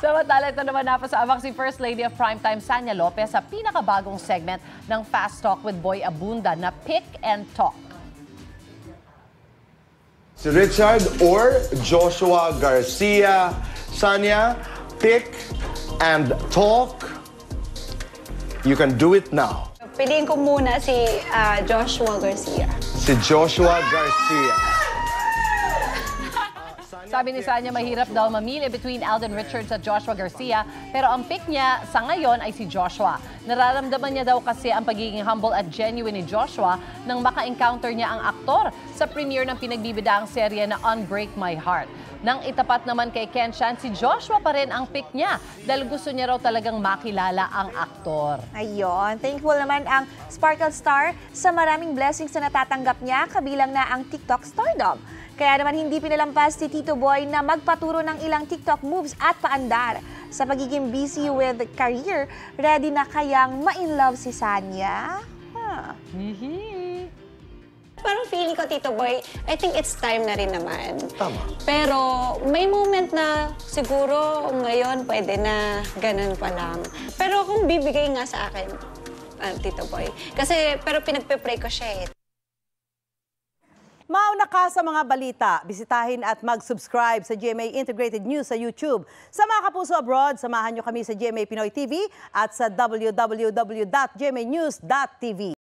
Samantala, ito naman napasaabak si First Lady of Primetime Sanya Lopez sa pinakabagong segment ng Fast Talk with Boy Abunda na Pick and Talk. Si Richard or Joshua Garcia. Sanya, pick and talk. You can do it now. Piliin ko muna si Joshua Garcia. Si Joshua Garcia. Sabi ni Sanya, mahirap daw mamili between Alden Richards at Joshua Garcia, pero ang pick niya sa ngayon ay si Joshua. Nararamdaman niya daw kasi ang pagiging humble at genuine ni Joshua nang maka-encounter niya ang aktor sa premiere ng pinagbibidaang serye na Unbreak My Heart. Nang itapat naman kay Ken Chan, si Joshua pa rin ang pick niya dahil gusto niya raw talagang makilala ang aktor. Ayun, thankful naman ang Sparkle Star sa maraming blessings na natatanggap niya, kabilang na ang TikTok stardom. Kaya naman hindi pinalampas si Tito Boy na magpaturo ng ilang TikTok moves at paandar. Sa pagiging busy with career, ready na kayang ma-in-love si Sanya? Parang feeling ko, Tito Boy, I think it's time na rin naman. Tama. Pero may moment na siguro ngayon pwede na ganun pa lang. Pero kung bibigay nga sa akin, Tito Boy, kasi pero pinagpe-pray ko siya eh. Mauna ka sa mga balita. Bisitahin at mag-subscribe sa GMA Integrated News sa YouTube. Sa mga kapuso abroad, samahan nyo kami sa GMA Pinoy TV at sa www.gmanews.tv.